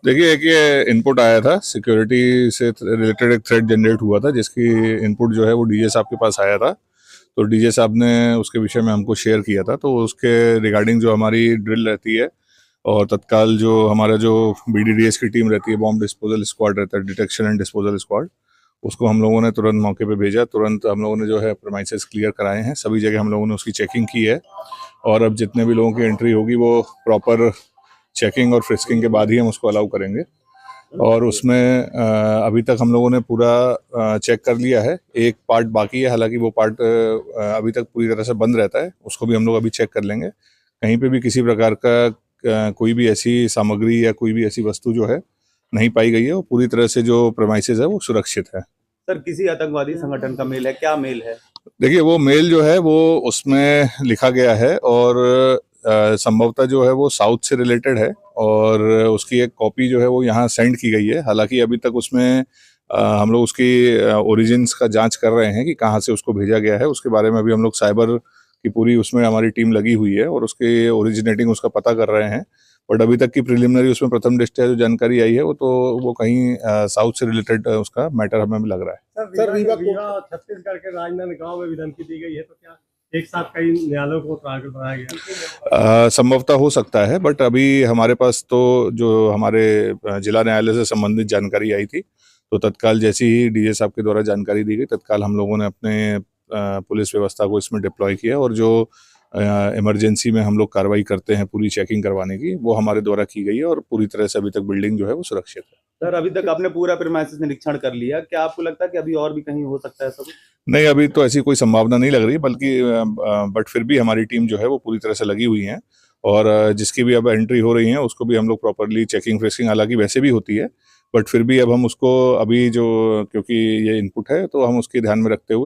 देखिए, एक ये इनपुट आया था, सिक्योरिटी से रिलेटेड एक थ्रेड जनरेट हुआ था, जिसकी इनपुट जो है वो डीजे साहब के पास आया था। तो डीजे साहब ने उसके विषय में हमको शेयर किया था। तो उसके रिगार्डिंग जो हमारी ड्रिल रहती है और तत्काल जो हमारा जो बीडीडीएस की टीम रहती है, बॉम्ब डिस्पोजल स्क्वाड रहता है, डिटेक्शन एंड डिस्पोजल स्क्वाड, उसको हम लोगों ने तुरंत मौके पे भेजा। तुरंत हम लोगों ने जो है प्रेमाइसेस क्लियर कराए हैं, सभी जगह हम लोगों ने उसकी चेकिंग की है। और अब जितने भी लोगों की एंट्री होगी वो प्रॉपर चेकिंग और फ्रिस्किंग के बाद ही हम उसको अलाउ करेंगे। और उसमें अभी तक हम लोगों ने पूरा चेक कर लिया है। एक पार्ट बाकी है, हालांकि वो पार्ट अभी तक पूरी तरह से बंद रहता है, उसको भी हम लोग अभी चेक कर लेंगे। कहीं पे भी किसी प्रकार का कोई भी ऐसी सामग्री या कोई भी ऐसी वस्तु जो है नहीं पाई गई है। वो पूरी तरह से जो प्रेमाइसेस है वो सुरक्षित है। सर, किसी आतंकवादी संगठन का मेल है? क्या मेल है? देखिए, वो मेल जो है वो उसमें लिखा गया है और संभवतः जो है वो साउथ से रिलेटेड है और उसकी एक कॉपी जो है वो यहाँ सेंड की गई है। हालांकि अभी तक उसमें हम लोग उसकी ओरिजिन्स का जांच कर रहे हैं कि कहाँ से उसको भेजा गया है। उसके बारे में अभी हम लोग साइबर की पूरी उसमें हमारी टीम लगी हुई है और उसके ओरिजिनेटिंग उसका पता कर रहे हैं। बट अभी तक की प्रिलिमिनरी उसमें प्रथम दृष्टया जो जानकारी आई है वो कहीं साउथ से रिलेटेड उसका मैटर हमें लग रहा है। सर, रीवा छत्तीसगढ़ के राजनांदगांव में भी धमकी दी गई है, तो क्या एक साथ कई न्यायालयों को टारगेट बनाया गया? संभवतः हो सकता है, बट अभी हमारे पास तो जो हमारे जिला न्यायालय से संबंधित जानकारी आई थी, तो तत्काल जैसी ही डीजे साहब के द्वारा जानकारी दी गई, तत्काल हम लोगों ने अपने पुलिस व्यवस्था को इसमें डिप्लॉय किया और जो इमरजेंसी में हम लोग कार्रवाई करते हैं पूरी चेकिंग करवाने की, वो हमारे द्वारा की गई है और पूरी तरह से अभी तक बिल्डिंग जो है वो सुरक्षित है। सर, अभी तक आपने पूरा प्रीमाइसेस निरीक्षण कर लिया, क्या आपको लगता है कि अभी और भी कहीं हो सकता है सब? नहीं, अभी तो ऐसी कोई संभावना नहीं लग रही, बल्कि बट फिर भी हमारी टीम जो है वो पूरी तरह से लगी हुई है और जिसकी भी अब एंट्री हो रही है उसको भी हम लोग प्रॉपरली चेकिंग फ्रिस्किंग हालांकि वैसे भी होती है, बट फिर भी अब हम उसको अभी जो क्योंकि ये इनपुट है तो हम उसके ध्यान में रखते हुए